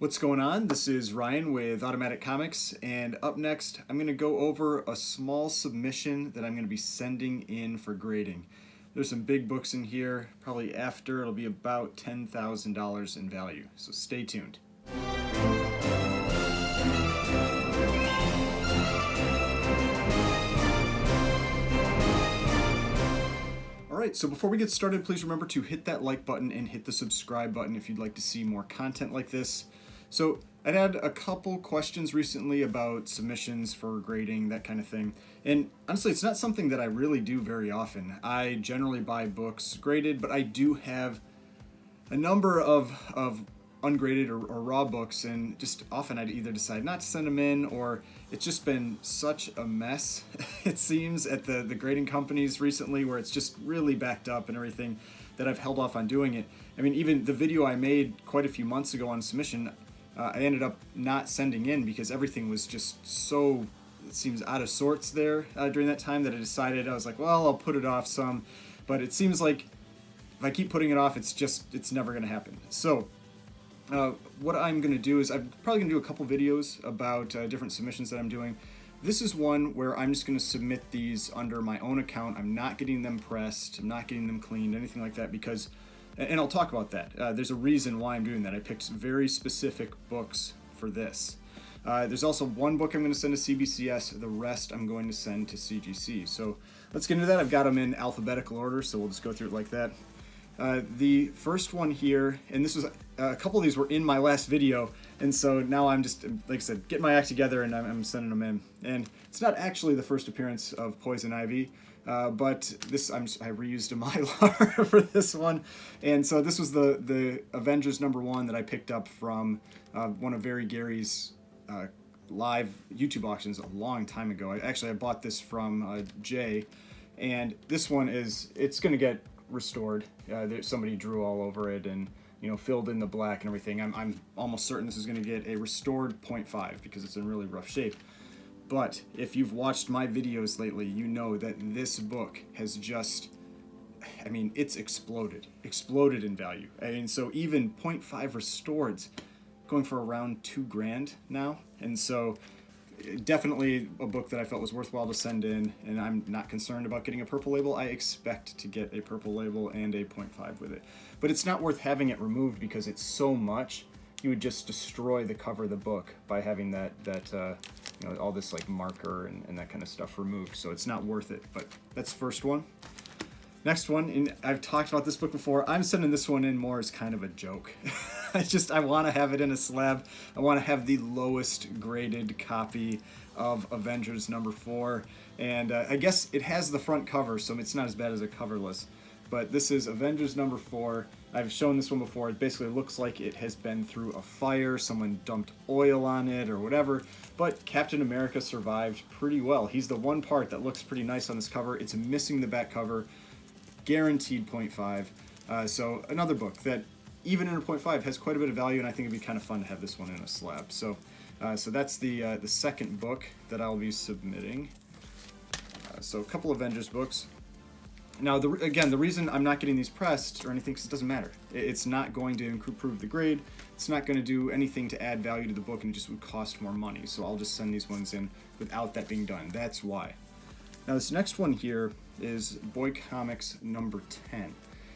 What's going on? This is Ryan with Automatic Comics, and up next I'm going to go over a small submission that I'm going to be sending in for grading. There's some big books in here. Probably after it'll be about $10,000 in value, so stay tuned. Alright, so before we get started, please remember to hit that like button and hit the subscribe button if you'd like to see more content like this. So I'd had a couple questions recently about submissions for grading, that kind of thing. And honestly, it's not something that I really do very often. I generally buy books graded, but I do have a number of ungraded or raw books, and just often I'd either decide not to send them in, or it's just been such a mess, it seems, at the grading companies recently, where it's just really backed up and everything, that I've held off on doing it. I mean, even the video I made quite a few months ago on submission, I ended up not sending in because everything was just so, it seems, out of sorts there during that time, that I decided, I was like, well, I'll put it off some, but it seems like if I keep putting it off, it's never going to happen. So what I'm going to do is I'm probably going to do a couple videos about different submissions that I'm doing. This is one where I'm just going to submit these under my own account. I'm not getting them pressed, I'm not getting them cleaned, anything like that, because, and I'll talk about that. There's a reason why I'm doing that. I picked very specific books for this. There's also one book I'm going to send to CBCS. The rest I'm going to send to CGC. So let's get into that. I've got them in alphabetical order, so we'll just go through it like that. The first one here, and this was a couple of these were in my last video, and so now I'm just, like I said, getting my act together and I'm sending them in. And it's not actually the first appearance of Poison Ivy, but this I reused a Mylar for this one, and so this was the Avengers #1 that I picked up from one of Gary's live YouTube auctions a long time ago. I bought this from Jay, and this one it's going to get restored. Somebody drew all over it and filled in the black and everything. I'm almost certain this is going to get a restored 0.5 because it's in really rough shape. But if you've watched my videos lately, you know that this book has just, it's exploded in value. So even 0.5 restored's going for around $2,000 now, and so definitely a book that I felt was worthwhile to send in, and I'm not concerned about getting a purple label. I expect to get a purple label and a 0.5 with it. But it's not worth having it removed because it's so much. You would just destroy the cover of the book by having that all this like marker and that kind of stuff removed. So it's not worth it, but that's the first one. Next one, and I've talked about this book before, I'm sending this one in more as kind of a joke. I want to have it in a slab. I want to have the lowest graded copy of Avengers #4. And I guess it has the front cover, so it's not as bad as a coverless. But this is Avengers #4. I've shown this one before. It basically looks like it has been through a fire. Someone dumped oil on it or whatever. But Captain America survived pretty well. He's the one part that looks pretty nice on this cover. It's missing the back cover. Guaranteed 0.5. So another book that even in a 0.5 has quite a bit of value, and I think it'd be kind of fun to have this one in a slab. So that's the second book that I'll be submitting. So a couple Avengers books. Now, the reason I'm not getting these pressed or anything is it doesn't matter. It's not going to improve the grade. It's not going to do anything to add value to the book, and it just would cost more money. So I'll just send these ones in without that being done. That's why. Now, this next one here is Boy Comics #10.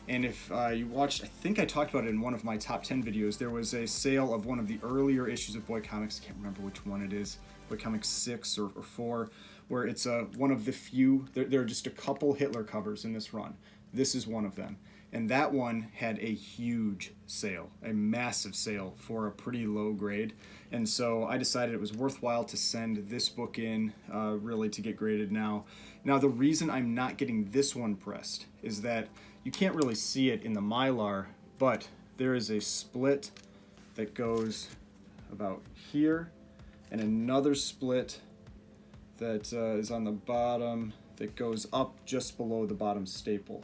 And if you watched, I think I talked about it in one of my top 10 videos, there was a sale of one of the earlier issues of Boy Comics. I can't remember which one it is, Boy Comics 6 or 4, where it's one of the few, there are just a couple Hitler covers in this run. This is one of them. And that one had a huge sale, a massive sale for a pretty low grade. And so I decided it was worthwhile to send this book in, really to get graded now. Now, the reason I'm not getting this one pressed is that you can't really see it in the Mylar, but there is a split that goes about here, and another split that is on the bottom that goes up just below the bottom staple.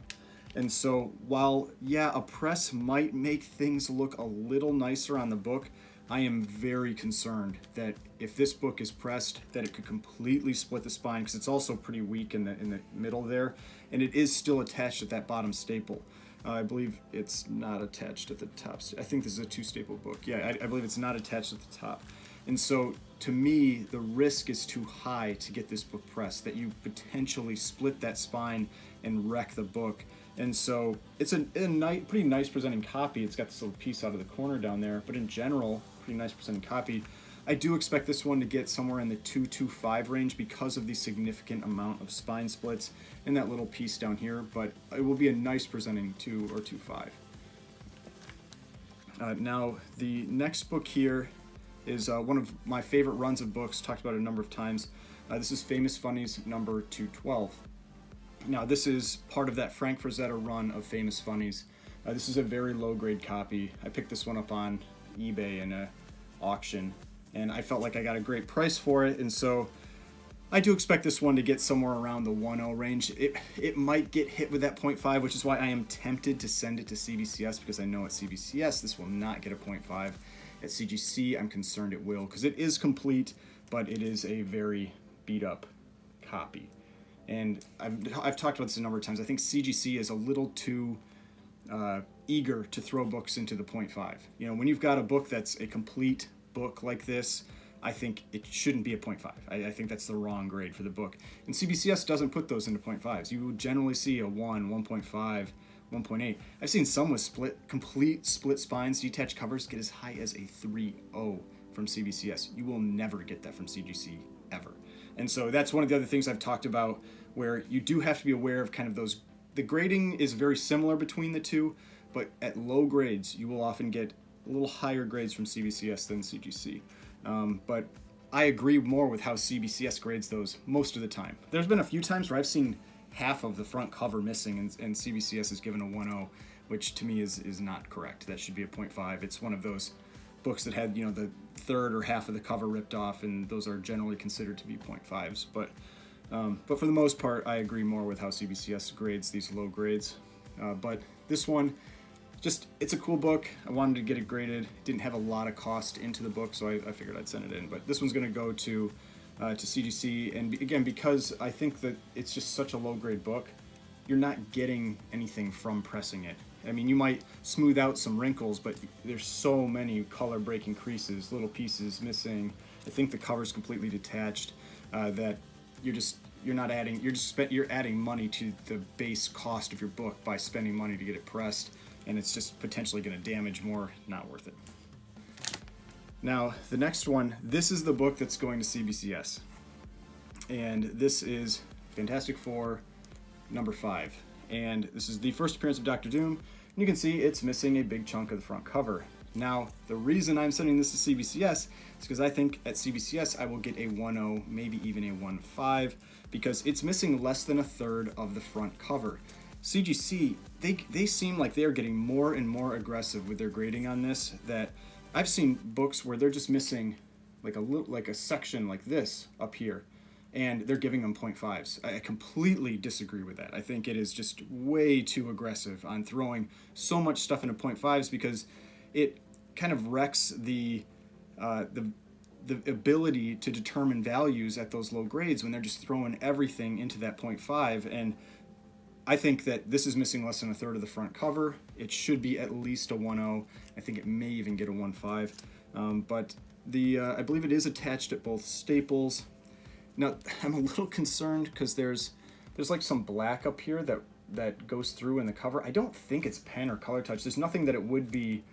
And so while, yeah, a press might make things look a little nicer on the book, I am very concerned that if this book is pressed, that it could completely split the spine, because it's also pretty weak in the middle there, and it is still attached at that bottom staple. I believe it's not attached at the top. I think this is a 2-staple book. Yeah, I believe it's not attached at the top. And so, to me, the risk is too high to get this book pressed, that you potentially split that spine and wreck the book. And so, it's a pretty nice presenting copy. It's got this little piece out of the corner down there, but in general, pretty nice presenting copy. I do expect this one to get somewhere in the 225 range because of the significant amount of spine splits and that little piece down here, but it will be a nice presenting 2 or 25. Now, the next book here is one of my favorite runs of books, talked about it a number of times. This is Famous Funnies number 212. Now, this is part of that Frank Frazetta run of Famous Funnies. This is a very low-grade copy. I picked this one up on eBay in an auction, and I felt like I got a great price for it, and so I do expect this one to get somewhere around the 1.0 range. It might get hit with that 0.5, which is why I am tempted to send it to CBCS, because I know at CBCS this will not get a 0.5. At CGC, I'm concerned it will, because it is complete, but it is a very beat-up copy. And I've talked about this a number of times. I think CGC is a little too eager to throw books into the 0.5. You know, when you've got a book that's a complete book like this, I think it shouldn't be a 0.5. I think that's the wrong grade for the book. And CBCS doesn't put those into 0.5s. You will generally see a 1, 1.5, 1.8. I've seen some with complete split spines, detached covers get as high as a 3.0 from CBCS. You will never get that from CGC ever. And so that's one of the other things I've talked about, where you do have to be aware of kind of those. The grading is very similar between the two, but at low grades, you will often get a little higher grades from CBCS than CGC. But I agree more with how CBCS grades those most of the time. There's been a few times where I've seen half of the front cover missing, and CBCS is given a 1.0, which to me is not correct. That should be a 0.5. It's one of those books that had, you know, the third or half of the cover ripped off, and those are generally considered to be 0.5s. But for the most part, I agree more with how CBCS grades these low grades. But this one, it's a cool book. I wanted to get it graded. It didn't have a lot of cost into the book, so I figured I'd send it in. But this one's going to go to CGC, and again, because I think that it's just such a low-grade book, you're not getting anything from pressing it. I mean, you might smooth out some wrinkles, but there's so many color-breaking creases, little pieces missing. I think the cover's completely detached. That you're adding money to the base cost of your book by spending money to get it pressed, and it's just potentially going to damage more. Not worth it. Now, the next one, this is the book that's going to CBCS, and this is Fantastic Four number 5, and this is the first appearance of Doctor Doom, and you can see it's missing a big chunk of the front cover. Now, the reason I'm sending this to CBCS is because I think at CBCS I will get a 1.0, maybe even a 1.5, because it's missing less than a third of the front cover. CGC, they seem like they're getting more and more aggressive with their grading on this, that I've seen books where they're just missing like a section like this up here, and they're giving them 0.5s. I completely disagree with that. I think it is just way too aggressive on throwing so much stuff into 0.5s, because it kind of wrecks the ability to determine values at those low grades when they're just throwing everything into that 0.5. And I think that this is missing less than a third of the front cover. It should be at least a 1.0. I think it may even get a 1.5. But I believe it is attached at both staples. Now, I'm a little concerned because there's like some black up here that goes through in the cover. I don't think it's pen or color touch. There's nothing that it would be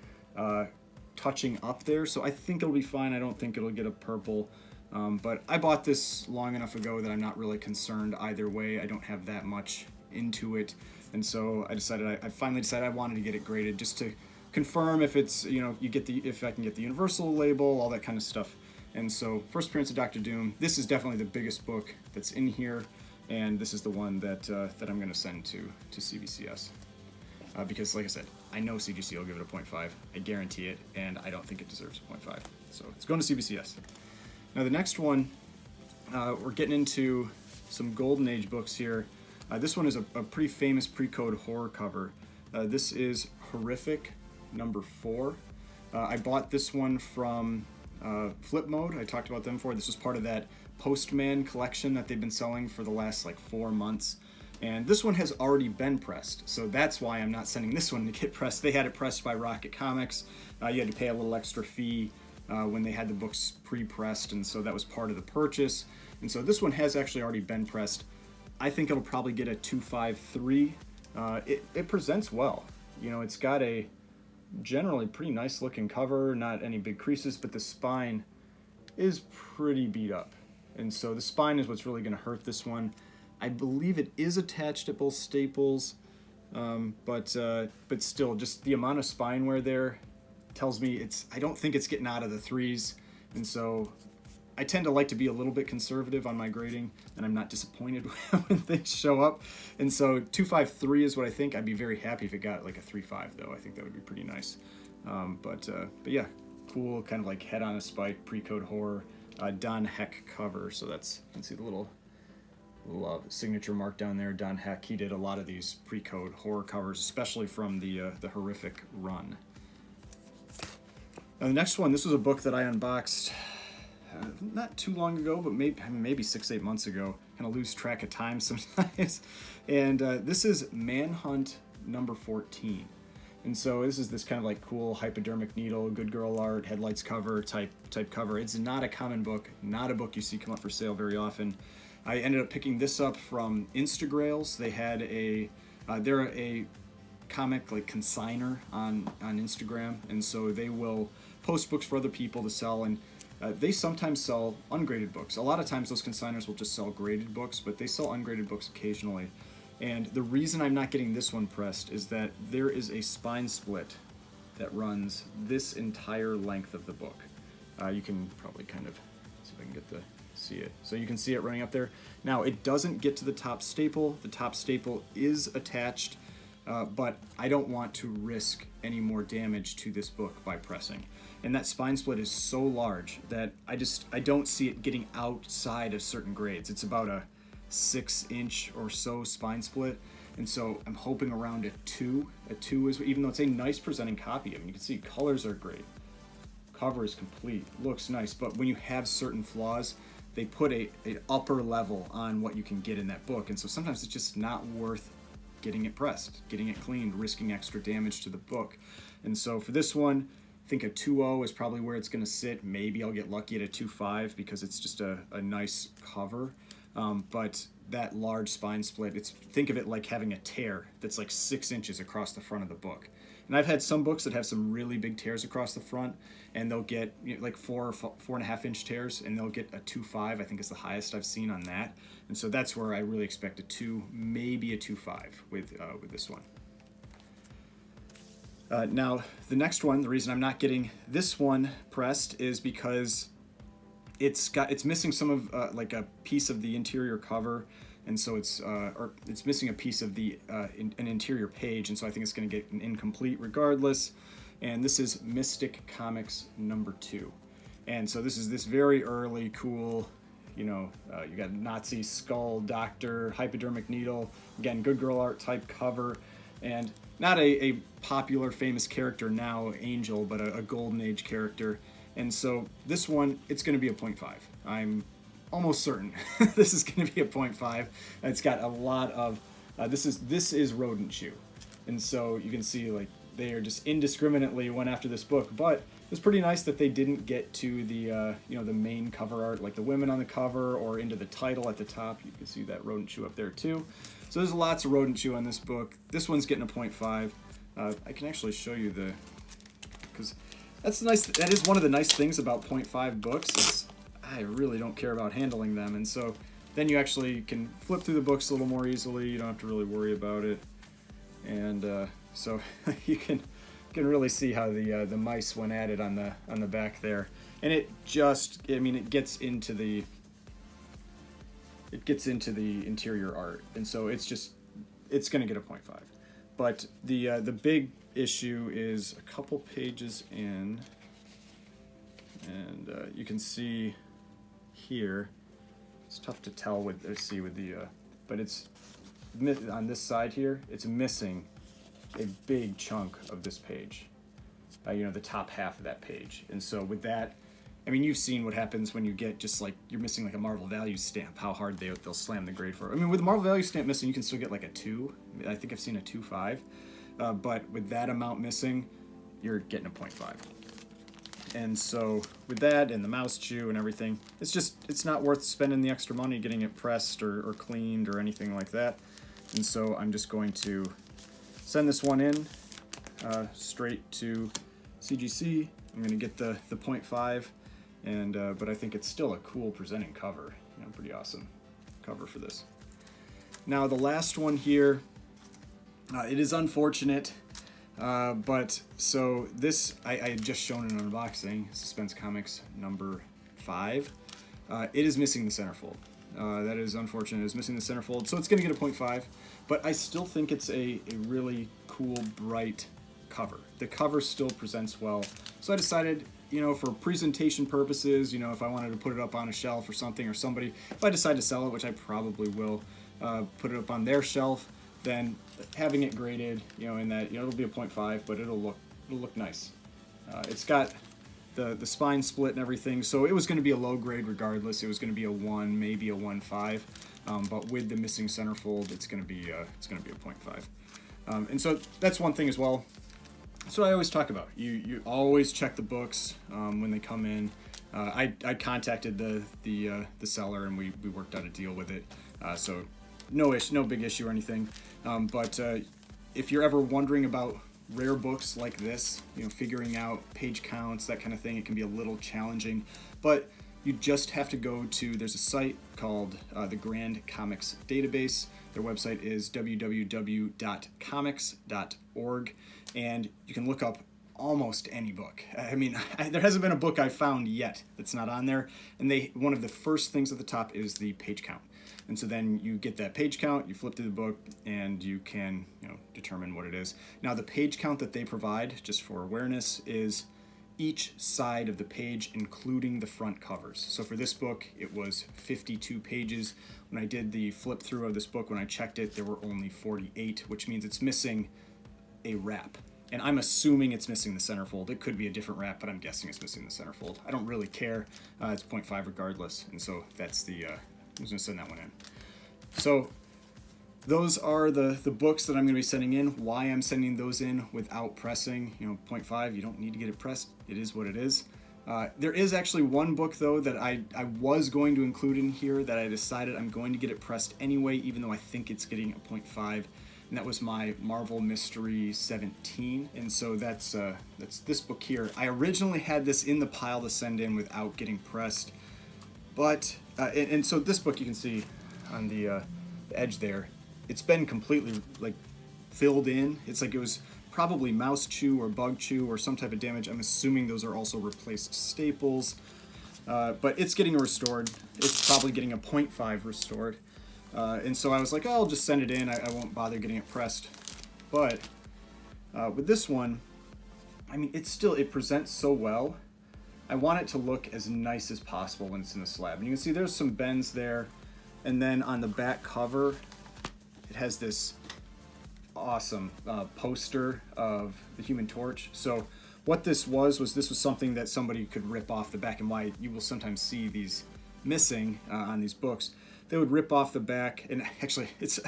touching up there, so I think it'll be fine. I don't think it'll get a purple. But I bought this long enough ago that I'm not really concerned either way. I don't have that much into it, and so I finally decided I wanted to get it graded just to confirm if it's, you know, if I can get the universal label, all that kind of stuff. And so, first appearance of Doctor Doom. This is definitely the biggest book that's in here, and this is the one that I'm going to send to CBCS. Because, like I said, I know CGC will give it a 0.5. I guarantee it, and I don't think it deserves a 0.5. So it's going to CBCS. Now, the next one, we're getting into some Golden Age books here. This one is a pretty famous pre-code horror cover. This is Horrific number 4. I bought this one from Flip Mode. I talked about them before. This was part of that Postman collection that they've been selling for the last 4 months. And this one has already been pressed, so that's why I'm not sending this one to get pressed. They had it pressed by Rocket Comics. You had to pay a little extra fee when they had the books pre-pressed, and so that was part of the purchase. And so this one has actually already been pressed. I think it'll probably get a 253. It presents well. You know, it's got a generally pretty nice looking cover, not any big creases, but the spine is pretty beat up. And so the spine is what's really going to hurt this one. I believe it is attached at both staples, but still, just the amount of spine wear there tells me I don't think it's getting out of the 3s, and so I tend to like to be a little bit conservative on my grading, and I'm not disappointed when things show up. And so 253 is what I think. I'd be very happy if it got like a 3.5 though. I think that would be pretty nice. But yeah, cool, kind of like head on a spike, pre-code horror, Don Heck cover. So that's, you can see the little signature mark down there. Don Heck, he did a lot of these pre-code horror covers, especially from the Horrific run. Now the next one, this was a book that I unboxed not too long ago, but maybe 6-8 months ago. Kind of lose track of time sometimes. And this is Manhunt number 14. And so this is this kind of like cool hypodermic needle, good girl art, headlights cover type cover. It's not a common book, not a book you see come up for sale very often. I ended up picking this up from Instagrails. They had they're a comic like consigner on Instagram, and so they will post books for other people to sell, and they sometimes sell ungraded books. A lot of times those consigners will just sell graded books, but they sell ungraded books occasionally. And the reason I'm not getting this one pressed is that there is a spine split that runs this entire length of the book. You can probably kind of see if I can get to see it. So you can see it running up there. Now it doesn't get to the top staple. The top staple is attached, but I don't want to risk any more damage to this book by pressing. And that spine split is so large that I don't see it getting outside of certain grades. It's about a 6-inch or so spine split, and so I'm hoping around a 2. A 2 is, even though it's a nice presenting copy. I mean, you can see colors are great, cover is complete, looks nice, but when you have certain flaws, they put an upper level on what you can get in that book, and so sometimes it's just not worth getting it pressed, getting it cleaned, risking extra damage to the book. And so for this one, I think a 2.0 is probably where it's going to sit. Maybe I'll get lucky at a 2.5 because it's just a nice cover. But that large spine split, think of it like having a tear that's like 6 inches across the front of the book. And I've had some books that have some really big tears across the front, and they'll get like 4.5 inch tears, and they'll get a 2.5. I think is the highest I've seen on that. And so that's where I really expect a 2, maybe a 2.5 with this one. Now the next one, the reason I'm not getting this one pressed is because it's missing some of like a piece of the interior cover, and so it's missing a piece of an interior page, and so I think it's going to get an incomplete regardless. And this is Mystic Comics number 2, and so this is this very early cool, you got Nazi skull doctor, hypodermic needle, again good girl art type cover, and not a popular famous character now, Angel, but a golden age character. And so this one, it's going to be a 0.5. I'm almost certain this is going to be a 0.5. It's got a lot of, this is rodent chew. And so you can see like they are just indiscriminately went after this book, but it's pretty nice that they didn't get to the, the main cover art, like the women on the cover or into the title at the top. You can see that rodent chew up there too. So there's lots of rodent chew on this book. This one's getting a 0.5. I can actually show you because that's nice. That is one of the nice things about 0.5 books is I really don't care about handling them, and so then you actually can flip through the books a little more easily. You don't have to really worry about it, and so you can really see how the mice went at it on the back there, and it gets into the interior art, and so it's going to get a 0.5. But the big issue is a couple pages in, and you can see here, it's tough to tell with but it's on this side here, it's missing a big chunk of this page, the top half of that page, and so with that, I mean, you've seen what happens when you get just like, you're missing like a Marvel Values stamp, how hard they'll slam the grade for it. I mean, with the Marvel Values stamp missing, you can still get like a 2. I think I've seen a 2.5. But with that amount missing, you're getting a 0.5. And so with that and the mouse chew and everything, it's not worth spending the extra money getting it pressed or cleaned or anything like that. And so I'm just going to send this one in straight to CGC. I'm going to get the 0.5, and but I think it's still a cool presenting cover. Pretty awesome cover for this. Now the last one here, it is unfortunate. But so this, I had just shown an unboxing, Suspense Comics number 5. It is missing the centerfold. That is unfortunate. It's missing the centerfold, so it's going to get a 0.5. But I still think it's a really cool, bright cover. The cover still presents well. So I decided, for presentation purposes, if I wanted to put it up on a shelf or something, or somebody, if I decide to sell it, which I probably will, put it up on their shelf, then having it graded, in that, it'll be a 0.5, but it'll look nice. It's got the spine split and everything, so it was going to be a low grade regardless. It was going to be a 1, maybe a 1.5, but with the missing centerfold, it's going to be a 0.5. And so that's one thing as well. So I always talk about, you always check the books when they come in. I contacted the seller, and we worked out a deal with it. So no big issue or anything. But if you're ever wondering about rare books like this, figuring out page counts, that kind of thing, it can be a little challenging. But you just have to go to, there's a site called the Grand Comics Database. Their website is www.comics.org, and you can look up almost any book. I mean, there hasn't been a book I've found yet that's not on there. And one of the first things at the top is the page count. And so then you get that page count, you flip through the book, and you can determine what it is. Now the page count that they provide, just for awareness, is each side of the page, including the front covers. So for this book, it was 52 pages. When I did the flip through of this book, when I checked it, there were only 48, which means it's missing a wrap. And I'm assuming it's missing the centerfold. It could be a different wrap, but I'm guessing it's missing the centerfold. I don't really care. It's 0.5 regardless. And so that's I'm just going to send that one in. So those are the books that I'm going to be sending in. Why I'm sending those in without pressing, 0.5, you don't need to get it pressed. It is what it is. There is actually one book, though, that I was going to include in here that I decided I'm going to get it pressed anyway, even though I think it's getting a 0.5. And that was my Marvel Mystery 17. And so that's this book here. I originally had this in the pile to send in without getting pressed. But, and so this book, you can see on the edge there, it's been completely filled in. It's like it was probably mouse chew or bug chew or some type of damage. I'm assuming those are also replaced staples. But it's getting restored. It's probably getting a 0.5 restored. And so I was like, oh, I'll just send it in. I won't bother getting it pressed. But with this one, I mean, it presents so well. I want it to look as nice as possible when it's in the slab. And you can see there's some bends there. And then on the back cover, it has this awesome poster of the Human Torch. So what this was something that somebody could rip off the back, and why you will sometimes see these missing on these books. They would rip off the back, and actually it's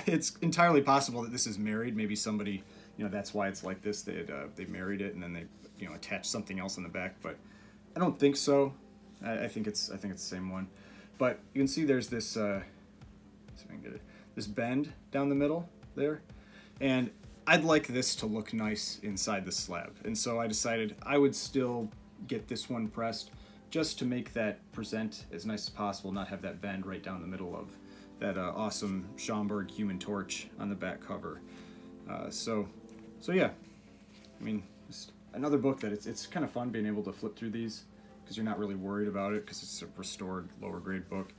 entirely possible that this is married. Maybe somebody, that's why it's like this. They married it and then they attached something else on the back, but I don't think so. I think it's the same one. But you can see there's this let's see if I can get it. This bend down the middle there. And I'd like this to look nice inside the slab. And so I decided I would still get this one pressed just to make that present as nice as possible, not have that bend right down the middle of that awesome Schomburg Human Torch on the back cover. So yeah, I mean, just another book that it's kind of fun being able to flip through these because you're not really worried about it because it's a restored lower grade book.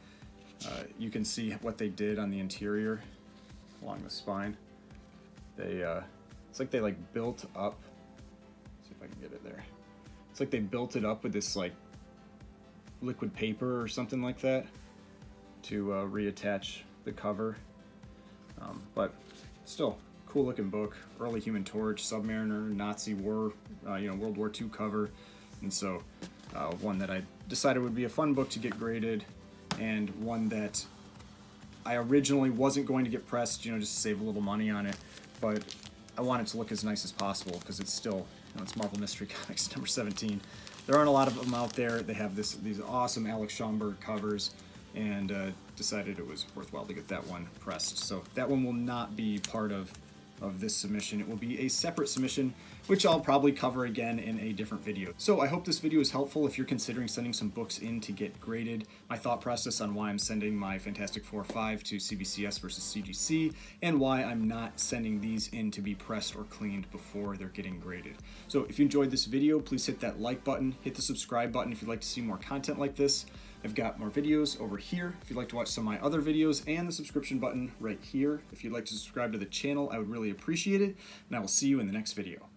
You can see what they did on the interior along the spine. It's like they built up. Let's see if I can get it there. It's like they built it up with this liquid paper or something like that to reattach the cover. But still, cool looking book. Early Human Torch, Submariner, Nazi War, World War II cover. And so one that I decided would be a fun book to get graded, and one that I originally wasn't going to get pressed, just to save a little money on it, but I want it to look as nice as possible because it's still, it's Marvel Mystery Comics number 17. There aren't a lot of them out there. They have these awesome Alex Schomburg covers, and decided it was worthwhile to get that one pressed. So that one will not be part of this submission. It will be a separate submission, which I'll probably cover again in a different video. So I hope this video is helpful if you're considering sending some books in to get graded, my thought process on why I'm sending my Fantastic Four 5 to CBCS versus CGC, and why I'm not sending these in to be pressed or cleaned before they're getting graded. So if you enjoyed this video, please hit that like button, hit the subscribe button if you'd like to see more content like this. I've got more videos over here if you'd like to watch some of my other videos, and the subscription button right here. If you'd like to subscribe to the channel, I would really appreciate it, and I will see you in the next video.